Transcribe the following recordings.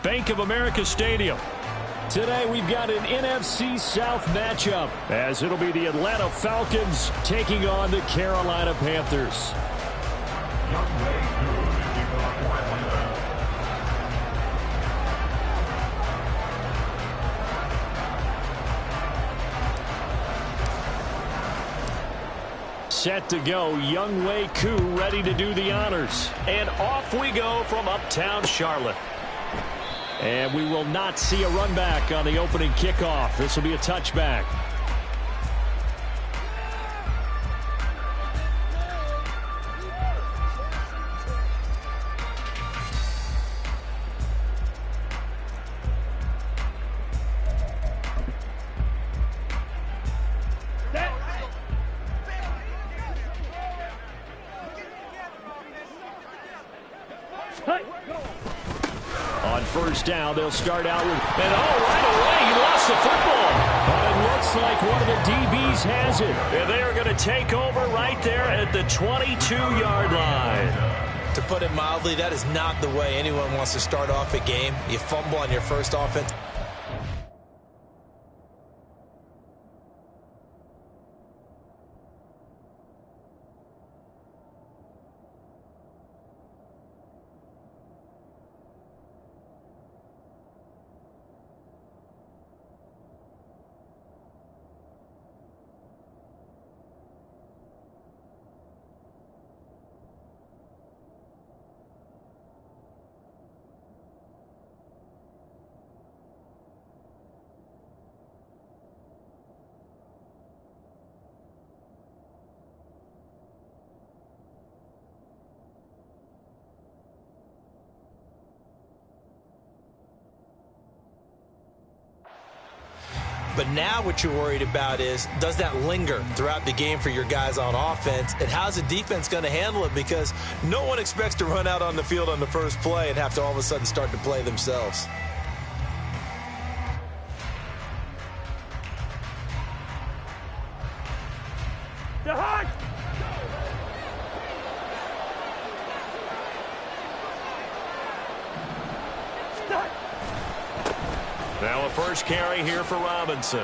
Bank of America Stadium. Today we've got an NFC South matchup, as it'll be the Atlanta Falcons taking on the Carolina Panthers. Set to go, Younghoe Koo ready to do the honors. And off we go from uptown Charlotte. And we will not see a run back on the opening kickoff. This will be a touchback. On first down, they'll start out with, and right away, he lost the football. But it looks like one of the DBs has it. And they are going to take over right there at the 22-yard line. To put it mildly, that is not the way anyone wants to start off a game. You fumble on your first offense. But now what you're worried about is, does that linger throughout the game for your guys on offense? And how's the defense going to handle it? Because no one expects to run out on the field on the first play and have to all of a sudden start to play themselves. Now a first carry here for Robinson. A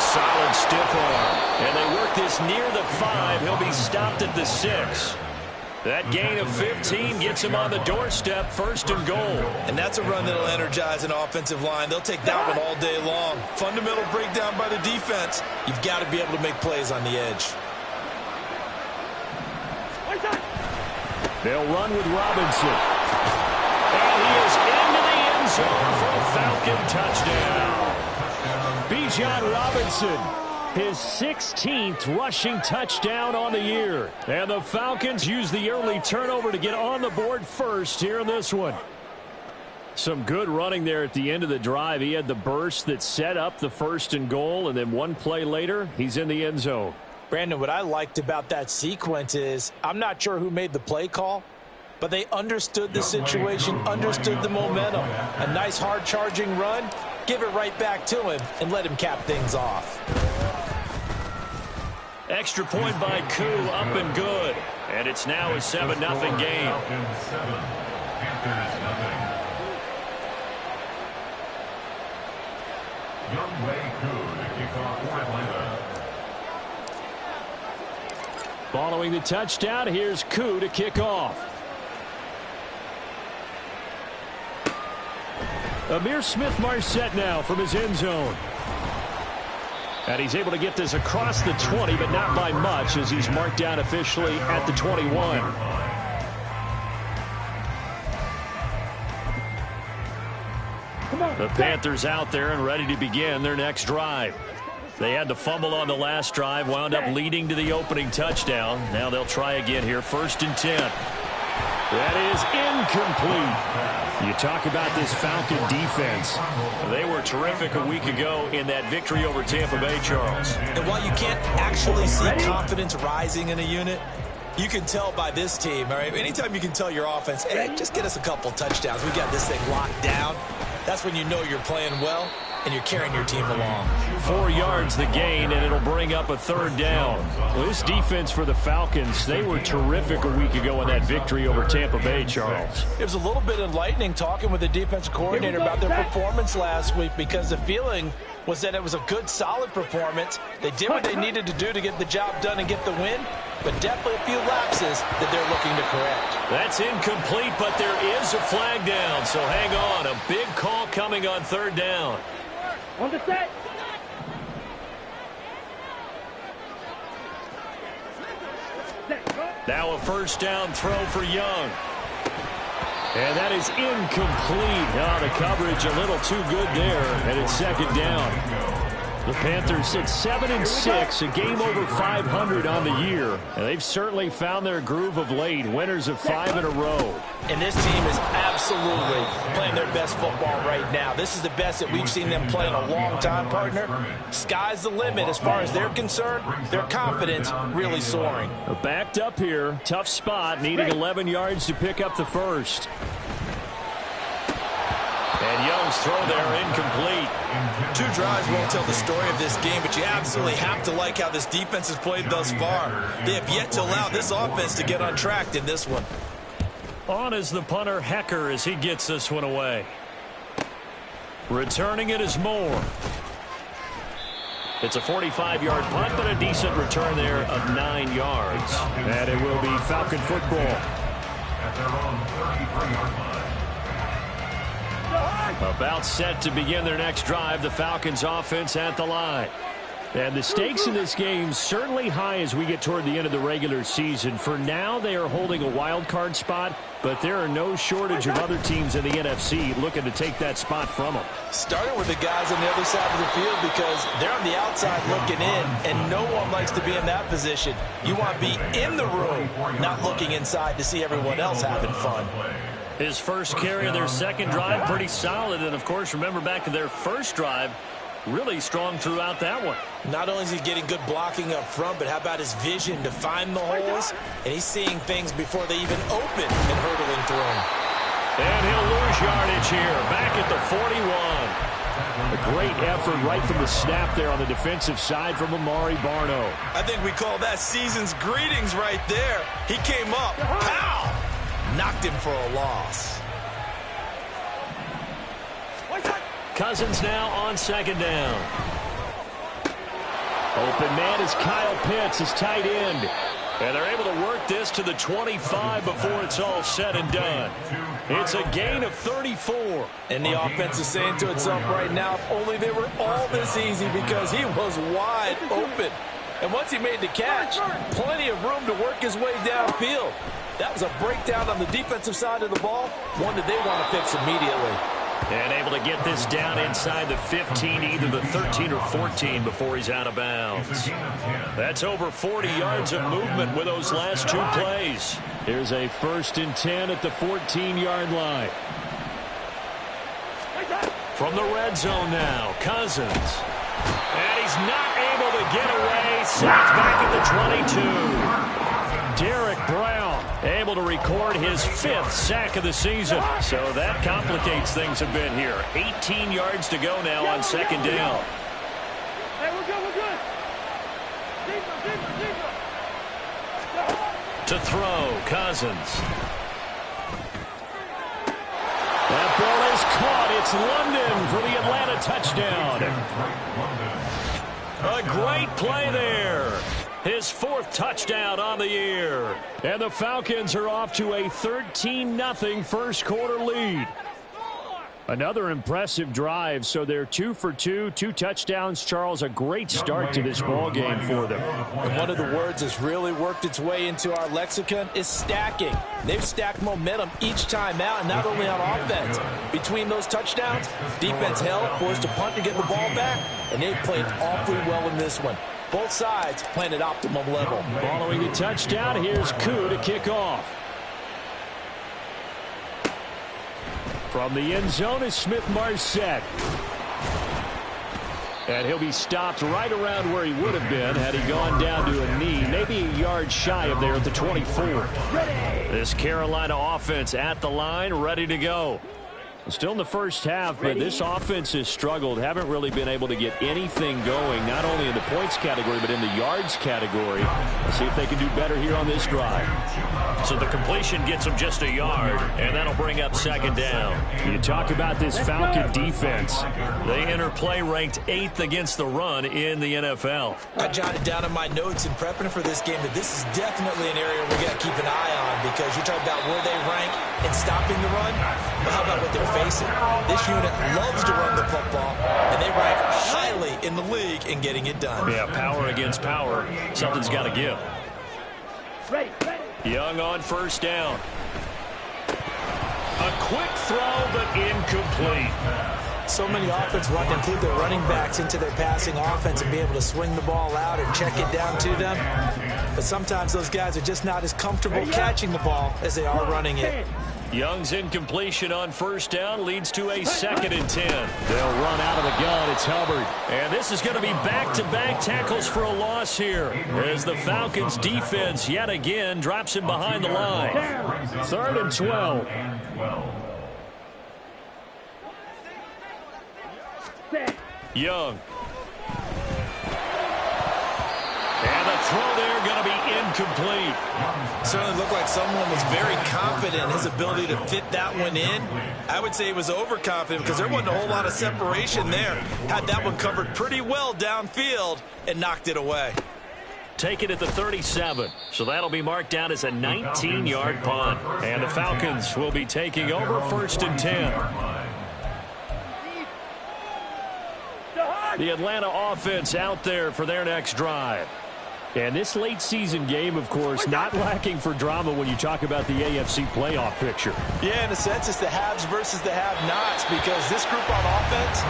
solid stiff arm. And they work this near the 5. He'll be stopped at the 6. That gain of 15 gets him on the doorstep, first and goal. And that's a run that'll energize an offensive line. They'll take that one all day long. Fundamental breakdown by the defense. You've got to be able to make plays on the edge. They'll run with Robinson. And he is into the end zone for a Falcon touchdown. Bijan Robinson, his 16th rushing touchdown on the year. And the Falcons use the early turnover to get on the board first here in this one. Some good running there at the end of the drive. He had the burst that set up the first and goal, and then one play later, he's in the end zone. Brandon, what I liked about that sequence is, I'm not sure who made the play call, but they understood the situation, understood the momentum. A nice hard-charging run, give it right back to him, and let him cap things off. Extra point by Koo, up and good. And it's now a 7-0 game. Following the touchdown, here's Koo to kick off. Amir Smith-Marset now from his end zone. And he's able to get this across the 20, but not by much, as he's marked down officially at the 21. The Panthers out there and ready to begin their next drive. They had the fumble on the last drive, wound up leading to the opening touchdown. Now they'll try again here, 1st and 10. That is incomplete. You talk about this Falcon defense. They were terrific a week ago in that victory over Tampa Bay, Charles. And while you can't actually see confidence rising in a unit, You can tell by this team, all right? Anytime you can tell your offense, hey, just get us a couple touchdowns. We got this thing locked down. That's when you know you're playing well and you're carrying your team along. 4 yards the gain, and it'll bring up a 3rd down. Well, this defense for the Falcons, they were terrific a week ago in that victory over Tampa Bay, Charles. It was a little bit enlightening talking with the defensive coordinator about their performance last week, because the feeling was that it was a good, solid performance. They did what they needed to do to get the job done and get the win, but definitely a few lapses that they're looking to correct. That's incomplete, but there is a flag down, so hang on. A big call coming on 3rd down. On the set. Now a 1st down throw for Young. And that is incomplete. Oh, the coverage a little too good there, and it's 2nd down. The Panthers sit 7-6, a game over 500 on the year. And they've certainly found their groove of late, winners of 5 in a row. And this team is absolutely playing their best football right now. This is the best that we've seen them play in a long time, partner. Sky's the limit as far as they're concerned. Their confidence really soaring. Backed up here, tough spot, needing 11 yards to pick up the 1st. And Young's throw there incomplete. 2 drives won't tell the story of this game, but you absolutely have to like how this defense has played thus far. They have yet to allow this offense to get on track in this one. On is the punter, Hecker, as he gets this one away. Returning it is Moore. It's a 45-yard punt, but a decent return there of 9 yards. And it will be Falcon football. At their own 33-yard line. About set to begin their next drive, the Falcons offense at the line. And the stakes in this game certainly high as we get toward the end of the regular season. For now, they are holding a wild card spot, but there are no shortage of other teams in the NFC looking to take that spot from them. Starting with the guys on the other side of the field, because they're on the outside looking in, and no one likes to be in that position. You want to be in the room, not looking inside to see everyone else having fun. His first carry of their 2nd drive, pretty solid. And, of course, remember back to their 1st drive, really strong throughout that one. Not only is he getting good blocking up front, but how about his vision to find the holes? And he's seeing things before they even open and hurdling through them. And he'll lose yardage here, back at the 41. A great effort right from the snap there on the defensive side from Amari Barno. I think we call that season's greetings right there. He came up, pow! Knocked him for a loss. Cousins now on 2nd down. Open man is Kyle Pitts, his tight end. And they're able to work this to the 25 before it's all said and done. It's a gain of 34. And the offense is saying to itself right now, if only they were all this easy, because he was wide open. And once he made the catch, plenty of room to work his way downfield. That was a breakdown on the defensive side of the ball, one that they want to fix immediately. And able to get this down inside the 15, either the 13 or 14 before he's out of bounds. That's over 40 yards of movement with those last 2 plays. Here's a 1st and 10 at the 14-yard line. From the red zone now, Cousins. And he's not able to get away. Sacked back at the 22. Derek Brown able to record his 5th sack of the season. So that complicates things a bit here. 18 yards to go now on 2nd down. Hey, we're good, we're good. Deeper. To throw, Cousins. That ball is caught. It's London for the Atlanta touchdown. A great play there. His 4th touchdown on the year. And the Falcons are off to a 13-0 first quarter lead. Another impressive drive, so they're 2 for 2, 2 touchdowns. Charles, a great start to this ball game for them. And one of the words that's really worked its way into our lexicon is stacking. They've stacked momentum each time out, and not only on offense. Between those touchdowns, defense held, forced a punt to get the ball back, and they played awfully well in this one. Both sides playing at optimum level. Following the touchdown, here's Koo to kick off. From the end zone is Smith-Marset. And he'll be stopped right around where he would have been had he gone down to a knee, maybe a yard shy of there at the 24. This Carolina offense at the line, ready to go. Still in the first half, but this offense has struggled. Haven't really been able to get anything going, not only in the points category, but in the yards category. Let's see if they can do better here on this drive. So the completion gets them just a yard, and that'll bring up second down. You talk about this Falcon defense. They enter play ranked 8th against the run in the NFL. I jotted down in my notes in prepping for this game that this is definitely an area we got to keep an eye on, because you talk about where they rank in stopping the run. Well, how about what they're facing? This unit loves to run the football, and they rank highly in the league in getting it done. Yeah, power against power. Something's got to give. Ready. Young on first down. A quick throw, but incomplete. So many offenses want to include their running backs into their passing offense and be able to swing the ball out and check it down to them. But sometimes those guys are just not as comfortable catching the ball as they are running it. Young's incompletion on first down leads to a 2nd and 10. They'll run out of the gun. It's Hubbard. And this is going to be back-to-back tackles for a loss here, as the Falcons defense yet again drops him behind the line. 3rd and 12. Young. And the throw there going to be incomplete. Certainly looked like someone was very confident in his ability to fit that one in. I would say he was overconfident because there wasn't a whole lot of separation there. Had that one covered pretty well downfield and knocked it away. Take it at the 37. So that'll be marked down as a 19-yard punt. And the Falcons will be taking over 1st and 10. The Atlanta offense out there for their next drive. And this late season game, of course, not lacking for drama when you talk about the AFC playoff picture. Yeah, in a sense, it's the haves versus the have-nots, because this group on offense,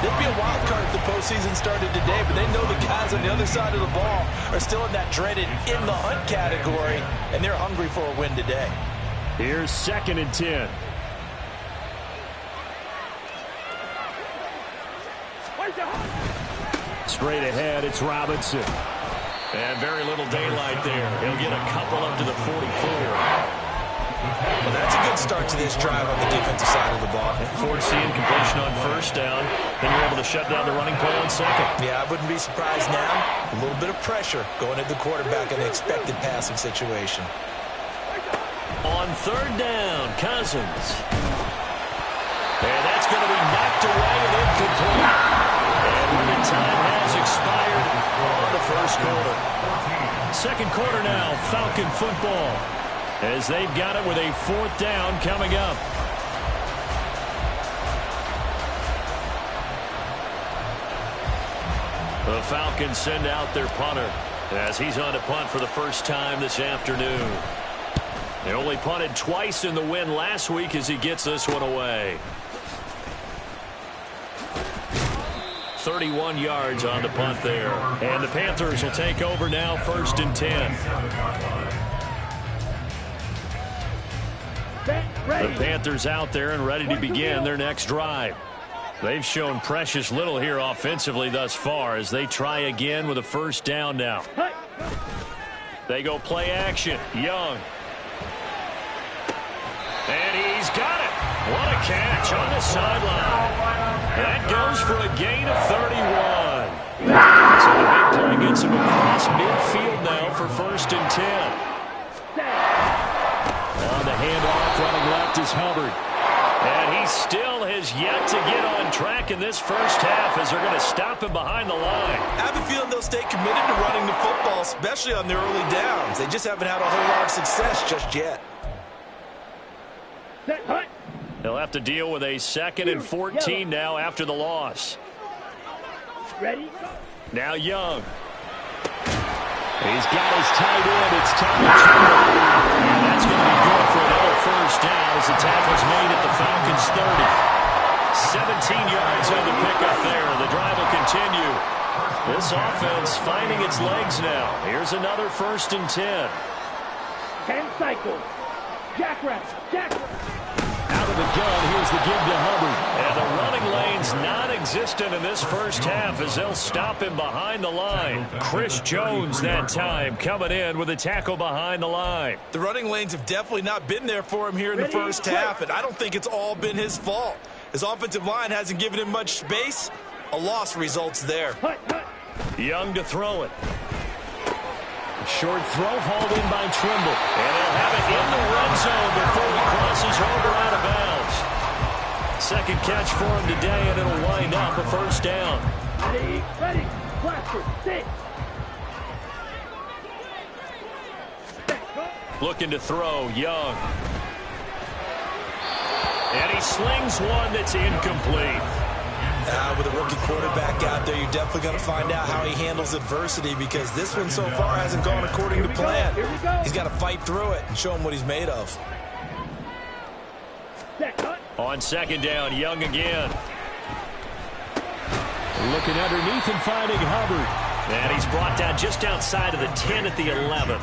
they'd be a wild card if the postseason started today, but they know the guys on the other side of the ball are still in that dreaded in the hunt category, and they're hungry for a win today. Here's 2nd and 10. Straight ahead, it's Robinson. And very little daylight there. He'll get a couple up to the 44. Well, that's a good start to this drive on the defensive side of the ball. Forcing completion on first down. Then you're able to shut down the running play on second. Yeah, I wouldn't be surprised now. A little bit of pressure going at the quarterback in the expected passing situation. On 3rd down, Cousins. And that's going to be knocked away and incomplete. And the time has expired on the first quarter. 2nd quarter now, Falcon football, as they've got it with a 4th down coming up. The Falcons send out their punter as he's on to punt for the first time this afternoon. They only punted twice in the win last week as he gets this one away. 31 yards on the punt there. And the Panthers will take over now, 1st and 10. The Panthers out there and ready to begin their next drive. They've shown precious little here offensively thus far as they try again with a 1st down now. They go play action. Young. And he's got it. What a catch on the sideline. That goes for a gain of 31. So the big play gets him across midfield now for 1st and 10. On the handoff, running left is Hubbard. And he still has yet to get on track in this first half as they're going to stop him behind the line. I have a feeling they'll stay committed to running the football, especially on their early downs. They just haven't had a whole lot of success just yet. They'll have to deal with a 2nd and 14 now after the loss. Ready? Now Young. He's got his tight end. It's time to turn. And that's going to be good for another 1st down as the tackle's made at the Falcons 30. 17 yards on the pickup there. The drive will continue. This offense finding its legs now. Here's another 1st and 10. 10 cycles. Jackrabbit. Out of the gun, here's the give to Hubbard. And the running lane's not non-existent in this first half as they'll stop him behind the line. Chris Jones that time coming in with a tackle behind the line. The running lanes have definitely not been there for him here in the first half, and I don't think it's all been his fault. His offensive line hasn't given him much space. A loss results there. Young to throw it. Short throw hauled in by Trimble. And they'll have it in the red zone before he crosses over out of bounds. Second catch for him today, and it'll wind up a first down. Ready, Blaster, sit. Looking to throw, Young. And he slings one that's incomplete. With a rookie quarterback out there, you're definitely going to find out how he handles adversity, because this one so far hasn't gone according to plan. He's got to fight through it and show him what he's made of. On second down, Young again. Looking underneath and finding Hubbard. And he's brought down just outside of the 10 at the 11.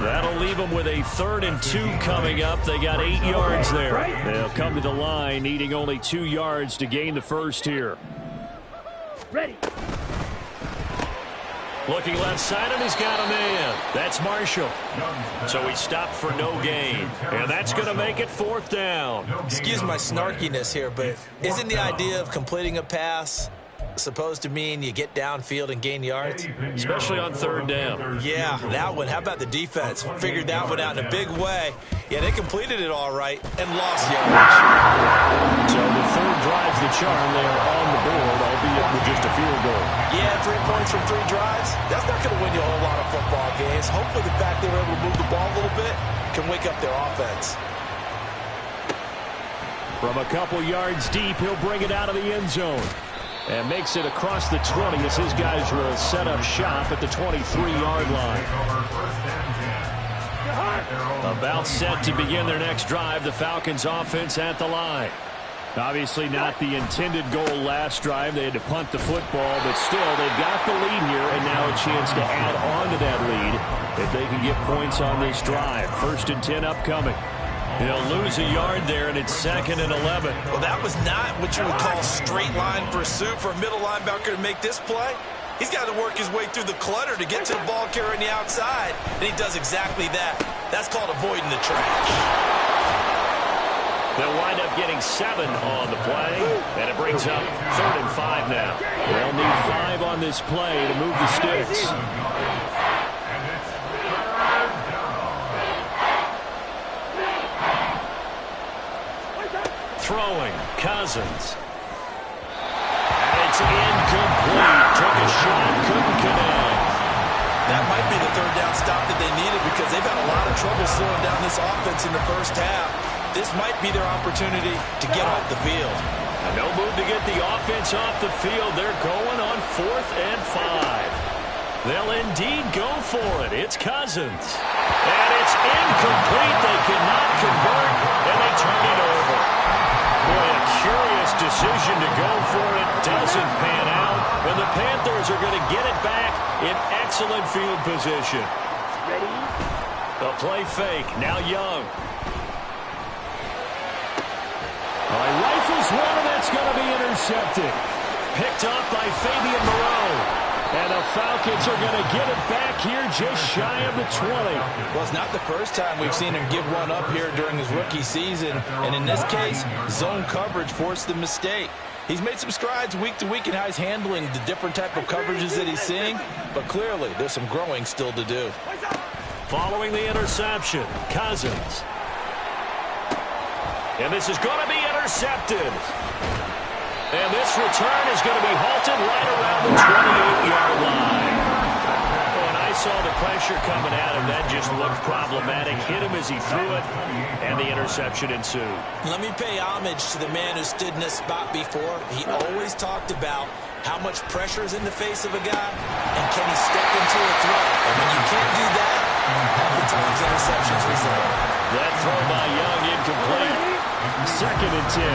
That'll leave him with a 3rd and 2 coming up. They got 8 yards there. They'll come to the line needing only 2 yards to gain the first here. Ready. Looking left side, and he's got a man. That's Marshall. So he stopped for no gain. And that's going to make it 4th down. Excuse my snarkiness here, but isn't the idea of completing a pass supposed to mean you get downfield and gain yards? Especially on 3rd down. Yeah, that one. How about the defense? Figured that one out in a big way. Yeah, they completed it all right and lost yardage. So the 3rd drives the charm. They are on the board, albeit with just a field goal. Yeah, 3 points from 3 drives. That's not going to win you a whole lot of football games. Hopefully the fact they were able to move the ball a little bit can wake up their offense. From a couple yards deep, he'll bring it out of the end zone. And makes it across the 20 as his guys will set up shop at the 23-yard line. About set to begin their next drive, the Falcons offense at the line. Obviously not the intended goal last drive. They had to punt the football, but still they've got the lead here, and now a chance to add on to that lead if they can get points on this drive. 1st and 10 upcoming. They'll lose a yard there, and it's 2nd and 11. Well, that was not what you would call straight line pursuit for a middle linebacker to make this play. He's got to work his way through the clutter to get to the ball carrier on the outside, and he does exactly that. That's called avoiding the trash. They'll wind up getting 7 on the play, and it brings up 3rd and 5 now. They'll need 5 on this play to move the sticks. Throwing, Cousins. And it's incomplete. Took a shot, couldn't connect. That might be the 3rd down stop that they needed, because they've had a lot of trouble slowing down this offense in the first half. This might be their opportunity to get off the field. No move to get the offense off the field. They're going on 4th and 5. They'll indeed go for it. It's Cousins. And it's incomplete. They cannot convert, and they turn it over. Boy, a curious decision to go for it. Doesn't pan out. And the Panthers are going to get it back in excellent field position. Ready. The play fake. Now Young. Rifles one, and that's going to be intercepted. Picked up by Fabian Moreau. And the Falcons are going to get it back here just shy of the 20. Well, it's not the first time we've seen him give one up here during his rookie season. And in this case, zone coverage forced the mistake. He's made some strides week to week in how he's handling the different type of coverages that he's seeing. But clearly, there's some growing still to do. Following the interception, Cousins. And this is going to be intercepted. And this return is going to be halted right around the 28-yard line. When I saw the pressure coming at him, that just looked problematic. Hit him as he threw it, and the interception ensued. Let me pay homage to the man who stood in this spot before. He always talked about how much pressure is in the face of a guy, and can he step into a throw. And when you can't do that, oftentimes interceptions result. That throw by Young incomplete. 2nd and 10.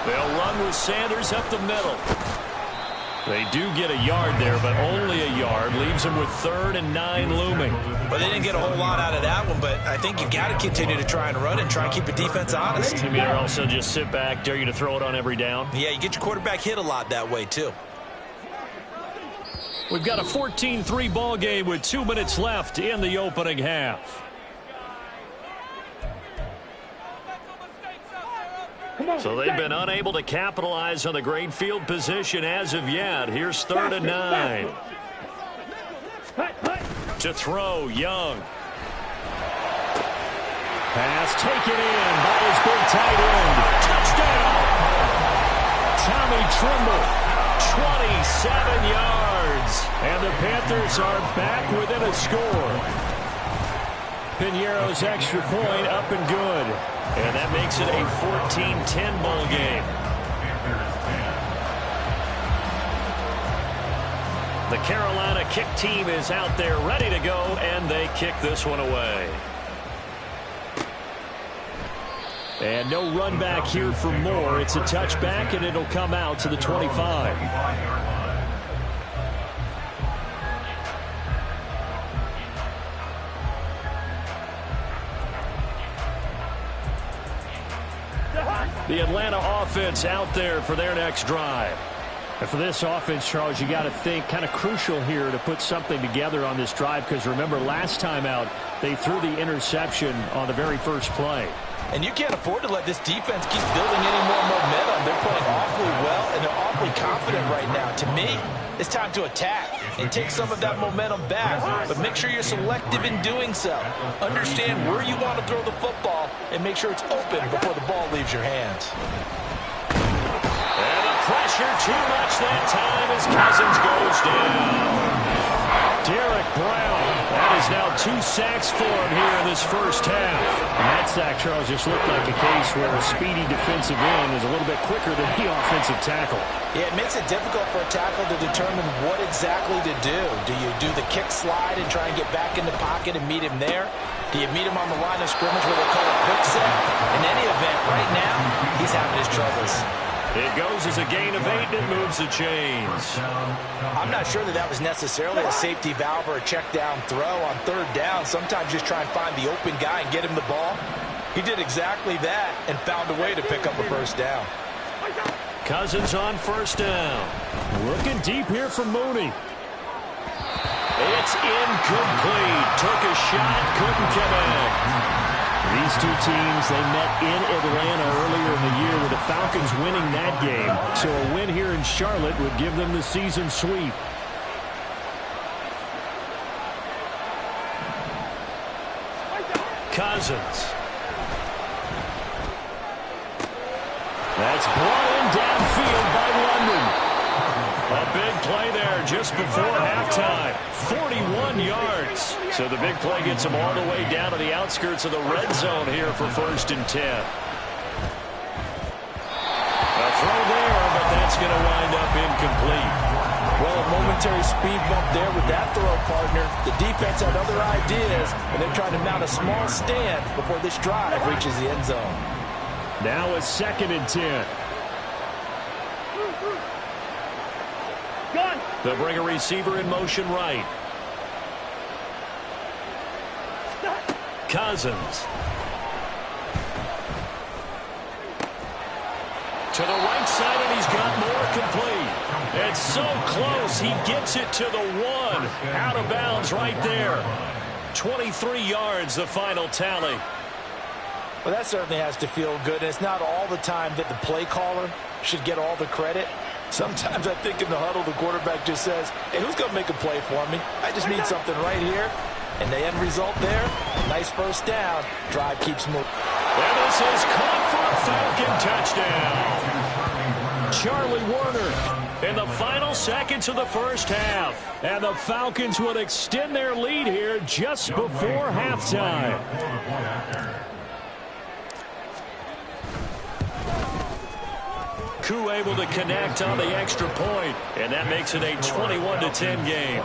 They'll run with Sanders up the middle. They do get a yard there, but only a yard. Leaves them with 3rd and 9 looming. Well, they didn't get a whole lot out of that one, but I think you got to continue to try and run and try and keep the defense honest. You mean also just sit back, dare you to throw it on every down? Yeah, you get your quarterback hit a lot that way, too. We've got a 14-3 ball game with 2 minutes left in the opening half. So they've been unable to capitalize on the great field position as of yet. Here's 3rd and 9. To throw, Young. Pass taken in by his big tight end. Touchdown! Tommy Trimble, 27 yards. And the Panthers are back within a score. Piñeiro's extra point up and good. And that makes it a 14-10 ball game. The Carolina kick team is out there ready to go, and they kick this one away. And no run back here for Moore. It's a touchback, and it'll come out to the 25. The Atlanta offense out there for their next drive. And for this offense, Charles, you got to think kind of crucial here to put something together on this drive, because remember last time out they threw the interception on the very first play. And you can't afford to let this defense keep building any more momentum. They're playing awfully well, and they're awfully confident right now. To me, it's time to attack and take some of that momentum back. But make sure you're selective in doing so. Understand where you want to throw the football and make sure it's open before the ball leaves your hands. And the pressure too much that time as Cousins goes down. Derek Brown. That is now 2 sacks for him here in this first half. And that sack, Charles, just looked like a case where a speedy defensive end is a little bit quicker than the offensive tackle. Yeah, it makes it difficult for a tackle to determine what exactly to do. Do you do the kick slide and try and get back in the pocket and meet him there? Do you meet him on the line of scrimmage where they call a quick set? In any event, right now, he's having his troubles. It goes as a gain of 8 and moves the chains. I'm not sure that was necessarily a safety valve or a check down throw on 3rd down. Sometimes just try and find the open guy and get him the ball. He did exactly that and found a way to pick up a first down. Cousins on 1st down. Looking deep here for Mooney. It's incomplete. Took a shot, couldn't connect. These two teams, they met in Atlanta earlier in the year with the Falcons winning that game. So a win here in Charlotte would give them the season sweep. Cousins. That's brought in downfield by London. A big play there just before halftime. 41 yards. So the big play gets them all the way down to the outskirts of the red zone here for 1st and 10. A throw there, but that's going to wind up incomplete. Well, a momentary speed bump there with that throw, partner. The defense had other ideas, and they're trying to mount a small stand before this drive reaches the end zone. Now it's 2nd and 10. They'll bring a receiver in motion right. Cousins. To the right side, and he's got more complete. It's so close, he gets it to the 1. Out of bounds right there. 23 yards, the final tally. Well, that certainly has to feel good. And it's not all the time that the play caller should get all the credit. Sometimes I think in the huddle, the quarterback just says, hey, who's going to make a play for me? I just need something right here. And the end result there, nice first down. Drive keeps moving. And this is caught for a Falcon touchdown. Charlie Warner in the final seconds of the first half. And the Falcons would extend their lead here just before halftime. Koo able to connect on the extra point, and that makes it a 21-10 game.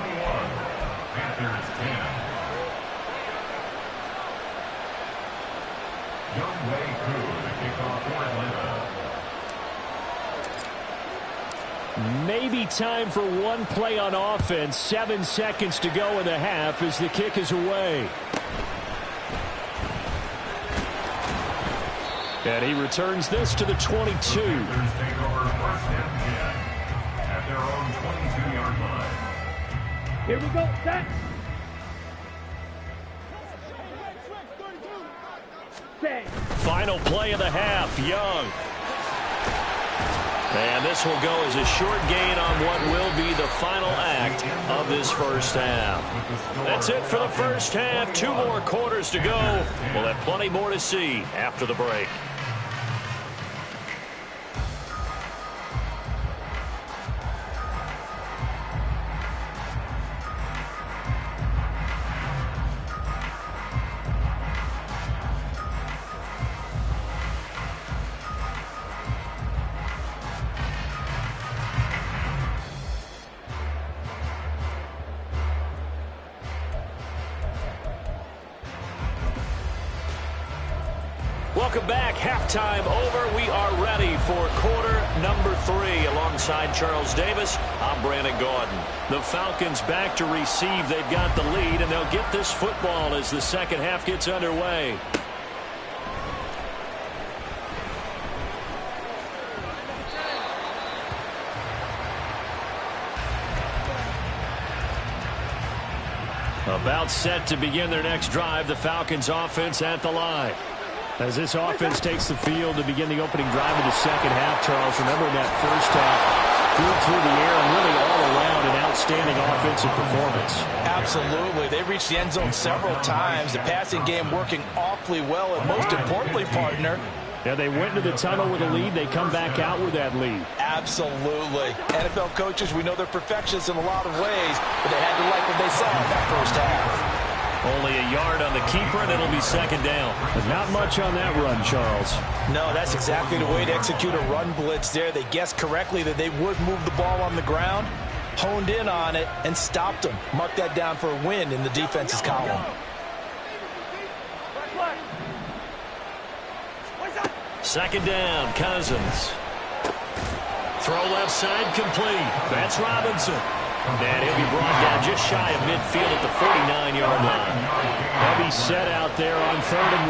Maybe time for one play on offense. 7 seconds to go in the half as the kick is away. And he returns this to the 22. Take over first and 10 at their own 22-yard line. Here we go. Set. Set. Final play of the half, Young. And this will go as a short gain on what will be the final act of this first half. That's it for the first half. 2 more quarters to go. We'll have plenty more to see after the break. Welcome back. Halftime over. We are ready for quarter number 3. Alongside Charles Davis, I'm Brandon Gordon. The Falcons back to receive. They've got the lead, and they'll get this football as the second half gets underway. About set to begin their next drive. The Falcons offense at the line. As this offense takes the field to begin the opening drive of the second half, Charles, remember in that first half, good through the air and really all around an outstanding offensive performance. Absolutely. They reached the end zone several times. The passing game working awfully well, and most importantly, partner, yeah, they went into the tunnel with a lead. They come back out with that lead. Absolutely. NFL coaches, we know they're perfectionists in a lot of ways, but they had to like what they saw in that first half. Only a yard on the keeper, and it'll be second down. But not much on that run, Charles. No, that's exactly the way to execute a run blitz there. They guessed correctly that they would move the ball on the ground, honed in on it, and stopped them. Mark that down for a win in the defense's column. Second down, Cousins. Throw left side complete. That's Robinson. And he'll be brought down just shy of midfield at the 49-yard line. Heavy set out there on 3rd and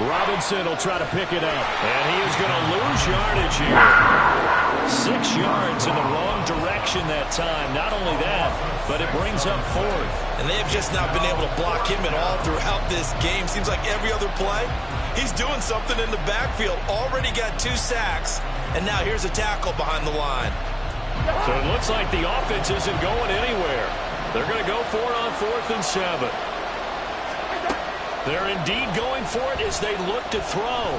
1. Robinson will try to pick it up. And he is going to lose yardage here. 6 yards in the wrong direction that time. Not only that, but it brings up 4th. And they have just not been able to block him at all throughout this game. Seems like every other play, he's doing something in the backfield. Already got 2 sacks. And now here's a tackle behind the line. So it looks like the offense isn't going anywhere. They're going to go for it on 4th and 7. They're indeed going for it as they look to throw.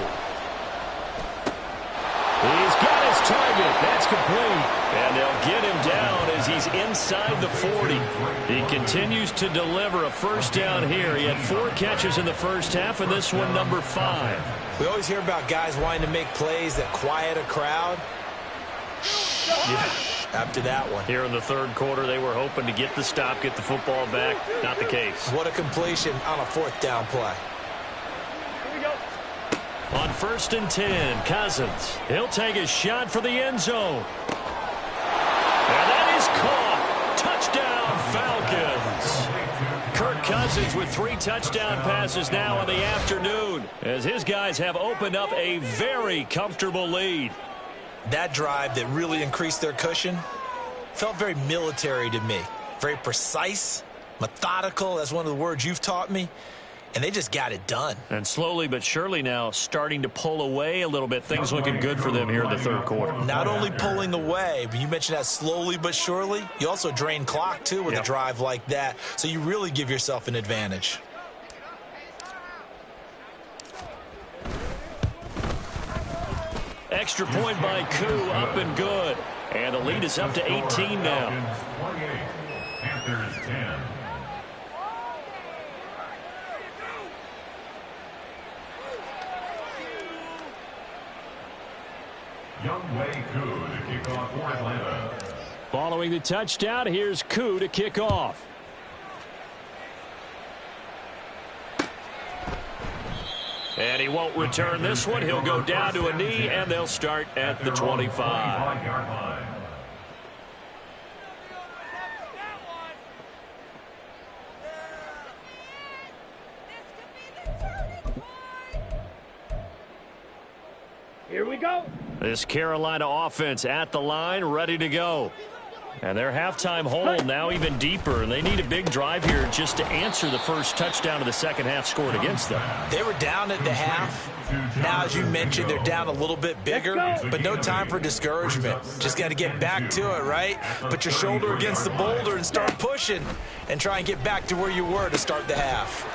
He's got his target. That's complete. And they'll get him down as he's inside the 40. He continues to deliver a first down here. He had 4 catches in the first half, and this one number 5. We always hear about guys wanting to make plays that quiet a crowd. Yeah, after that one. Here in the 3rd quarter, they were hoping to get the stop, get the football back. Not the case. What a completion on a 4th down play. Here we go. On 1st and 10, Cousins. He'll take a shot for the end zone. And that is caught. Touchdown, Falcons. Kirk Cousins with 3 touchdown passes now in the afternoon as his guys have opened up a very comfortable lead. That drive that really increased their cushion felt very military to me. Very precise, methodical. That's one of the words you've taught me. And they just got it done. And slowly but surely now starting to pull away a little bit. Things looking good for them here in the 3rd quarter. Not only pulling away, but you mentioned that slowly but surely. You also drain clock, too, with a drive like that. So you really give yourself an advantage. Extra point by Koo, up and good. And the lead is up to 18 now. 28, Panthers 10. Youngway Koo to kick off for Atlanta. Following the touchdown, here's Koo to kick off. And he won't return this one. He'll go down to a knee, and they'll start at the 25. Here we go. This Carolina offense at the line, ready to go. And their halftime hole now even deeper, and they need a big drive here just to answer the first touchdown of the second half scored against them. They were down at the half. Now, as you mentioned, they're down a little bit bigger, but no time for discouragement. Just got to get back to it, right? Put your shoulder against the boulder and start pushing and try and get back to where you were to start the half.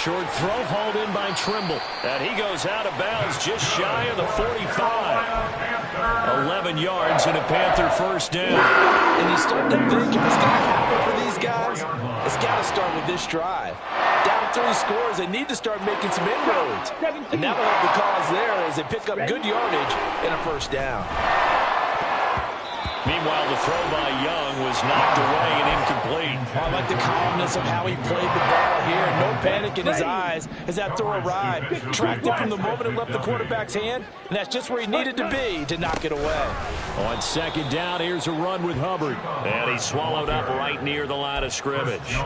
Short throw hauled in by Trimble. And he goes out of bounds just shy of the 45. 11 yards and a Panther first down. And you start to think, if it's going to happen for these guys, it's got to start with this drive. Down 3 scores, they need to start making some inroads. And that'll help the cause there as they pick up good yardage and a first down. Meanwhile, the throw by Young was knocked away and incomplete. I like the calmness of how he played the ball here. No panic in his eyes as that throw arrived. Tracked it from the moment it left the quarterback's hand, and that's just where he needed to be to knock it away. On second down, here's a run with Hubbard. And he's swallowed up right near the line of scrimmage.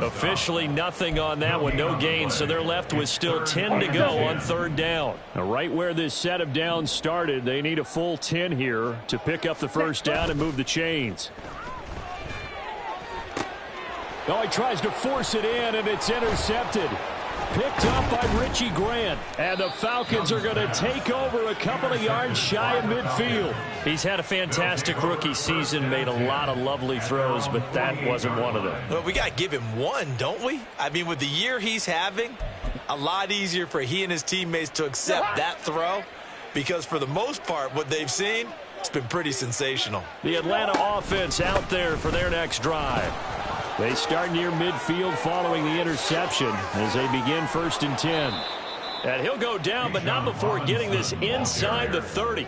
Officially nothing on that one, no gain, so they're left with still 10 to go on third down. Now, right where this set of downs started, they need a full 10 here to pick up the first down and move the chains. Oh, he tries to force it in, and it's intercepted. Picked up by Richie Grant. And the Falcons are going to take over a couple of yards shy of midfield. He's had a fantastic rookie season, made a lot of lovely throws, but that wasn't one of them. Well, we got to give him one, don't we? I mean, with the year he's having, a lot easier for he and his teammates to accept that throw, because for the most part, what they've seen, it's been pretty sensational. The Atlanta offense out there for their next drive. They start near midfield following the interception as they begin 1st and 10. And he'll go down, but not before getting this inside the 30.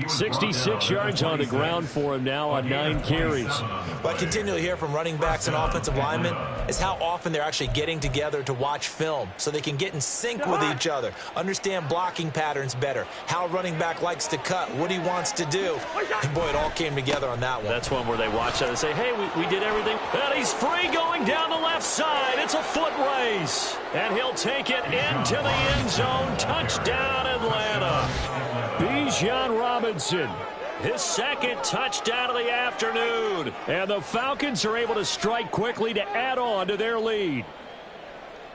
66 yards on the ground for him now on 9 carries. What I continually hear from running backs and offensive linemen is how often they're actually getting together to watch film so they can get in sync with each other, understand blocking patterns better, how a running back likes to cut, what he wants to do. And boy, it all came together on that one. That's one where they watch that and say, hey, we did everything. And he's free going down the left side. It's a foot race. And he'll take it into the end zone. Touchdown, Atlanta. Bijan Robinson, his second touchdown of the afternoon. And the Falcons are able to strike quickly to add on to their lead.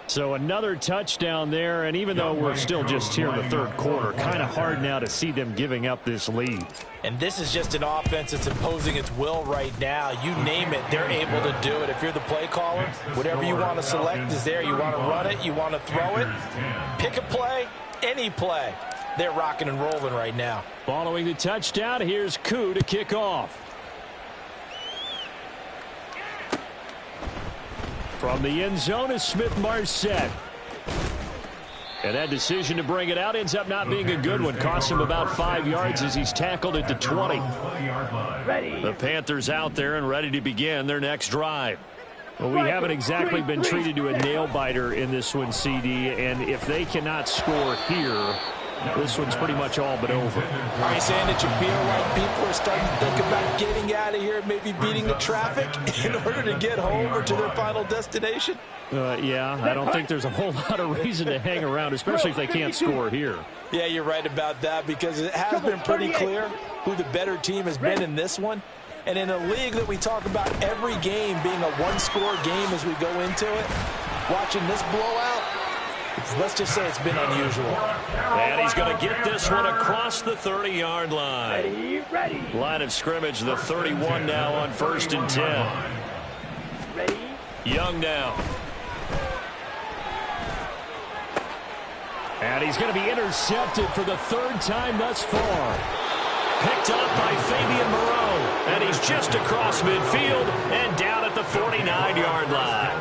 So another touchdown there, and even though we're still just here in the third quarter, kind of hard now to see them giving up this lead. And this is just an offense that's imposing its will right now. You name it, they're able to do it. If you're the play caller, whatever you want to select is there. You want to run it, you want to throw it, pick a play, any play. They're rocking and rolling right now. Following the touchdown, here's Koo to kick off. From the end zone is Smith-Marset. And that decision to bring it out ends up not being a good one. Costs him about 5 yards as he's tackled at the 20. The Panthers out there and ready to begin their next drive. Well, we haven't exactly been treated to a nail-biter in this one, CD. And if they cannot score here, this one's pretty much all but over. Are you saying that you feel like people are starting to think about getting out of here and maybe beating the traffic in order to get home or to their final destination? Yeah, I don't think there's a whole lot of reason to hang around, especially if they can't score here. Yeah, you're right about that because it has been pretty clear who the better team has been in this one. And in a league that we talk about every game being a one-score game as we go into it, watching this blowout, let's just say it's been unusual. And he's going to get this one across the 30-yard line. Ready. Line of scrimmage, the 31 now on 1st and 10. Ready. Young now. And he's going to be intercepted for the 3rd time thus far. Picked up by Fabian Moreau. And he's just across midfield and down at the 49-yard line.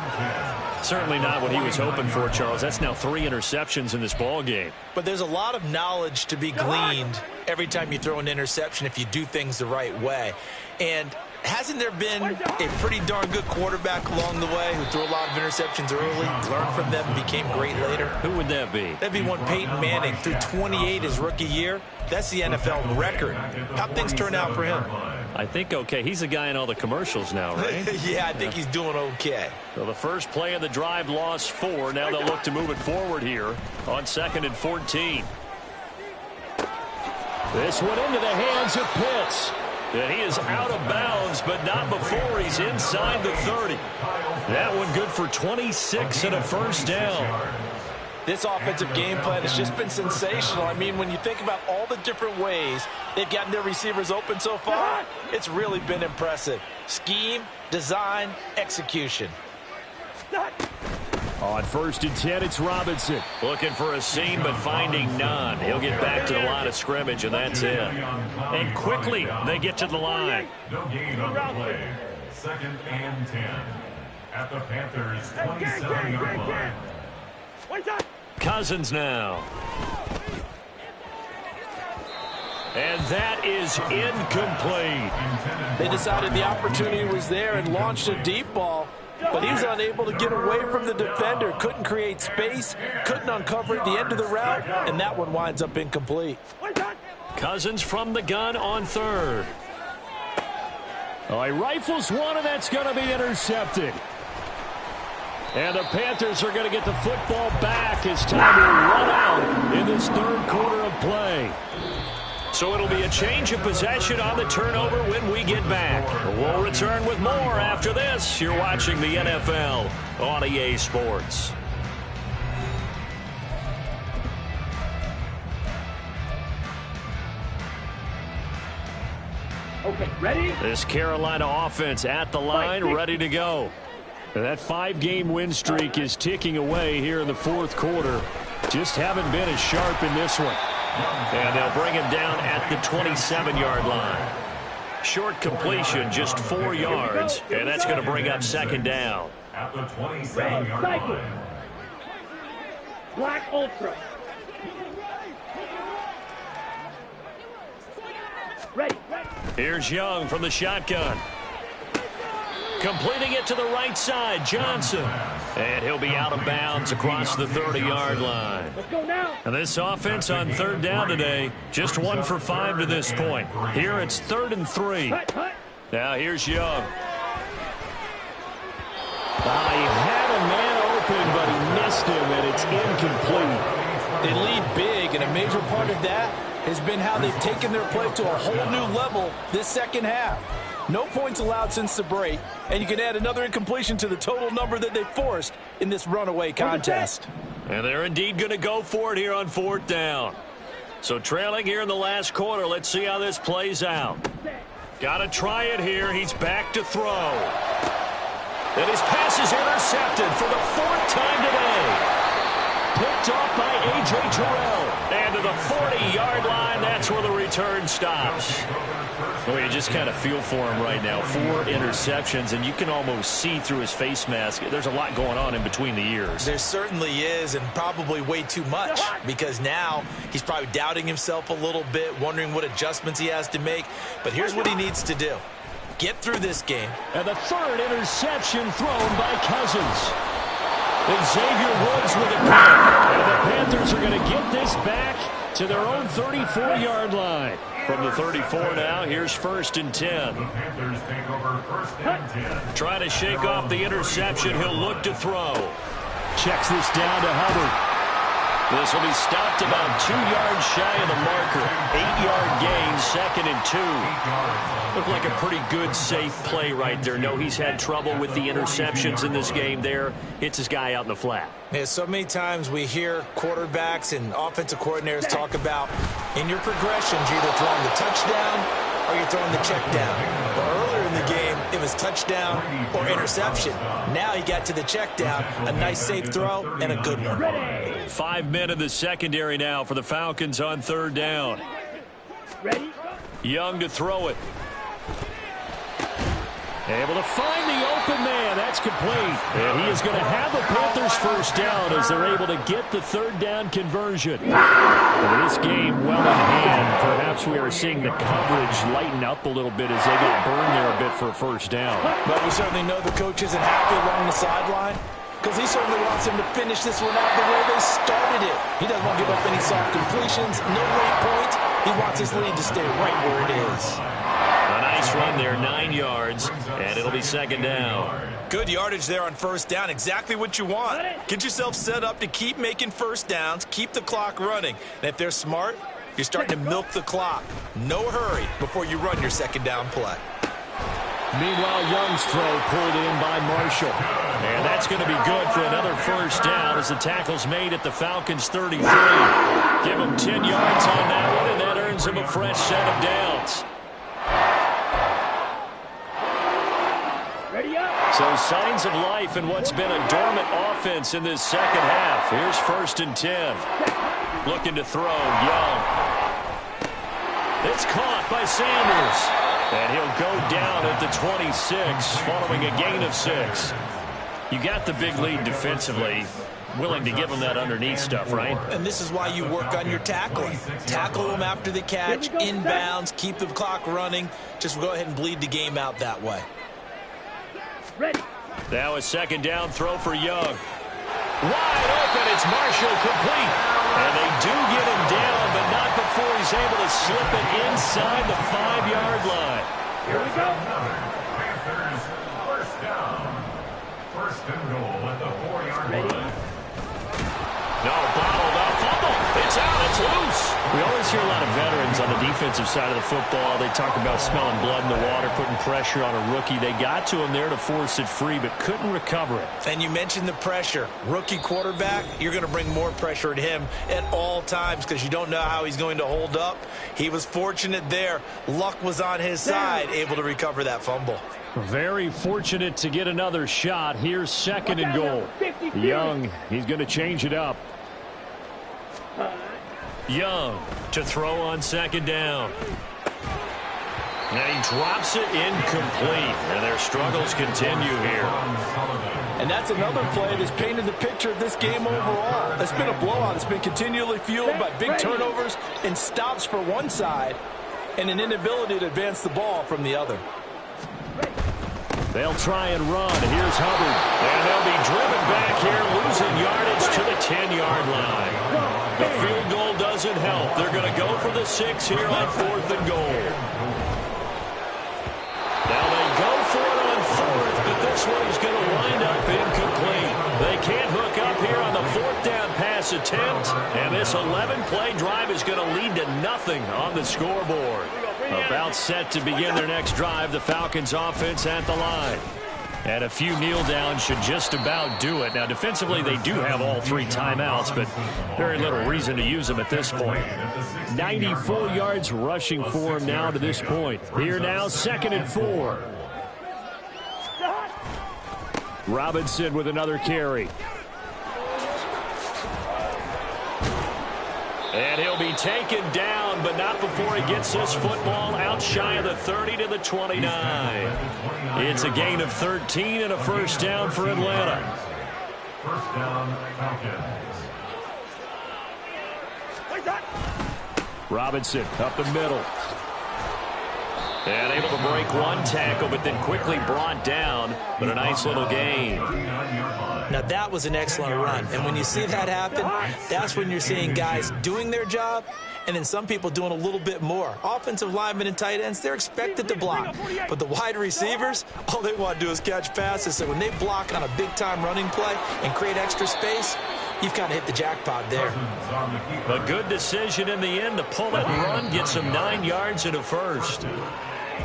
Certainly not what he was hoping for, Charles. That's now 3 interceptions in this ball game. But there's a lot of knowledge to be gleaned every time you throw an interception if you do things the right way. And Hasn't there been a pretty darn good quarterback along the way who threw a lot of interceptions early, learned from them, and became great later? Who would that be? That'd be one Peyton Manning, threw 28 his rookie year. That's the NFL record. How'd things turn out for him? I think okay. He's a guy in all the commercials now, right? Yeah, I think he's doing okay. So the first play of the drive lost 4. Now they'll look to move it forward here on 2nd and 14. This one into the hands of Pitts. And he is out of bounds, but not before he's inside the 30. That one good for 26 and a first down. This offensive game plan has just been sensational. I mean, when you think about all the different ways they've gotten their receivers open so far, it's really been impressive. Scheme, design, execution. On 1st and 10, it's Robinson. Looking for a seam, but finding none. He'll get back to the line of scrimmage, and that's it. And quickly, they get to the line. No gain on the play. 2nd and 10. At the Panthers' 27-yard line. Cousins now. And that is incomplete. They decided the opportunity was there and launched a deep ball, but he was unable to get away from the defender. Couldn't create space, couldn't uncover at the end of the route, and that one winds up incomplete. Cousins from the gun on 3rd. Oh, he rifles one, and that's going to be intercepted. And the Panthers are going to get the football back as time will run out in this 3rd quarter of play. So it'll be a change of possession on the turnover when we get back. We'll return with more after this. You're watching the NFL on EA Sports. Okay, ready? This Carolina offense at the line, ready to go. And that 5-game win streak is ticking away here in the 4th quarter. Just haven't been as sharp in this one. And they'll bring him down at the 27-yard line. Short completion, just 4 yards, and that's going to bring up 2nd down. At the 27-yard line. Black Ultra. Ready. Here's Young from the shotgun. Completing it to the right side, Johnson. And he'll be out of bounds across the 30-yard line. Let's go now. And this offense on 3rd down today, just 1 for 5 to this point. Here it's 3rd and 3. Now here's Young. He had a man open, but he missed him, and it's incomplete. They lead big, and a major part of that has been how they've taken their play to a whole new level this 2nd half. No points allowed since the break, and you can add another incompletion to the total number that they forced in this runaway contest. And they're indeed going to go for it here on 4th down. So trailing here in the last quarter, let's see how this plays out. Got to try it here. He's back to throw. And his pass is intercepted for the 4th time today. Picked off by A.J. Terrell. And to the 40-yard line, that's where the return stops. Well, you just kind of feel for him right now. 4 interceptions, and you can almost see through his face mask. There's a lot going on in between the ears. There certainly is, and probably way too much, because now he's probably doubting himself a little bit, wondering what adjustments he has to make. But here's what he needs to do. Get through this game. And the 3rd interception thrown by Cousins. And Xavier Woods with a pick. And the Panthers are going to get this back to their own 34-yard line. From the 34 now, here's 1st and 10. The Panthers take over 1st and 10. Trying to shake off the interception. He'll look to throw. Checks this down to Hubbard. This will be stopped about 2 yards shy of the marker. 8-yard gain, 2nd and 2. Looked like a pretty good, safe play right there. No, he's had trouble with the interceptions in this game there. Hits his guy out in the flat. Yeah, so many times we hear quarterbacks and offensive coordinators talk about in your progressions, you're either throwing the touchdown or you're throwing the check down. But earlier in the game, it was touchdown or interception. Now he got to the check down, a nice safe throw, and a good one. 5 men in the secondary now for the Falcons on 3rd down. Ready? Young to throw it. Able to find the open man. That's complete. And he is going to have the Panthers first down as they're able to get the third down conversion. And this game well in hand. Perhaps we are seeing the coverage lighten up a little bit as they get burned there a bit for a first down. But we certainly know the coach isn't happy along the sideline because he certainly wants him to finish this one out the way they started it. He doesn't want to give up any soft completions, no late points. He wants his lead to stay right where it is. A nice run there, 9 yards, and it'll be second down. Good yardage there on first down, exactly what you want. Get yourself set up to keep making first downs, keep the clock running. And if they're smart, you're starting to milk the clock. No hurry before you run your second down play. Meanwhile, Young's throw pulled in by Marshall. And that's going to be good for another first down as the tackle's made at the Falcons' 33. Give him 10 yards on that one, and that earns him a fresh set of downs. So signs of life in what's been a dormant offense in this second half. Here's 1st and 10. Looking to throw, Young. It's caught by Sanders. And he'll go down at the 26 following a gain of 6. You got the big lead defensively. Willing to give him that underneath stuff, right? And this is why you work on your tackling. Tackle them after the catch, inbounds, keep the clock running. Just go ahead and bleed the game out that way. Ready. Now a second down throw for Young. Wide open, it's Marshall complete. And they do get him down, but not before he's able to slip it inside the 5-yard line. Here we go. Panthers first down. 1st and goal at the 4-yard line. No, bottled up, fumble. It's out, it's loose. We always hear a lot of veterans on the defensive side of the football. They talk about smelling blood in the water, putting pressure on a rookie. They got to him there to force it free, but couldn't recover it. And you mentioned the pressure. Rookie quarterback, you're going to bring more pressure at him at all times because you don't know how he's going to hold up. He was fortunate there. Luck was on his side, able to recover that fumble. Very fortunate to get another shot. Here's 2nd and goal. Young, he's going to change it up. Young to throw on 2nd down. And he drops it incomplete. And their struggles continue here. And that's another play that's painted the picture of this game overall. It's been a blowout. It's been continually fueled by big turnovers and stops for one side and an inability to advance the ball from the other. They'll try and run. Here's Hubbard. And they'll be driven back here, losing yardage to the 10-yard line. The field goal doesn't help. They're going to go for the 6 here on 4th and goal. Now they go for it on 4th, but this one is going to wind up incomplete. They can't hook up here on the 4th down pass attempt, and this 11-play drive is going to lead to nothing on the scoreboard. About set to begin their next drive, the Falcons offense at the line. And a few kneel downs should just about do it. Now, defensively, they do have all 3 timeouts, but very little reason to use them at this point. 94 yards rushing for him now to this point. Here now, 2nd and 4. Robinson with another carry. And he'll be taken down, but not before he gets this football out shy of the 30 to the 29. It's a gain of 13 and a first down for Atlanta. First down, Falcons. Robinson up the middle. And able to break one tackle, but then quickly brought down. But a nice little gain. Now, that was an excellent run. And when you see that happen, that's when you're seeing guys doing their job and then some people doing a little bit more. Offensive linemen and tight ends, they're expected to block. But the wide receivers, all they want to do is catch passes. So when they block on a big-time running play and create extra space, you've kind of hit the jackpot there. A good decision in the end to pull it and run, get some 9 yards and a first.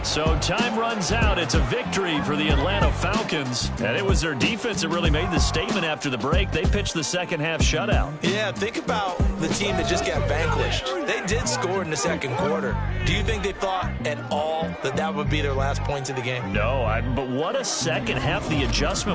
So time runs out. It's a victory for the Atlanta Falcons. And it was their defense that really made the statement after the break. They pitched the second half shutout. Yeah, think about the team that just got vanquished. They did score in the second quarter. Do you think they thought at all that that would be their last points of the game? No, but what a second half. The adjustment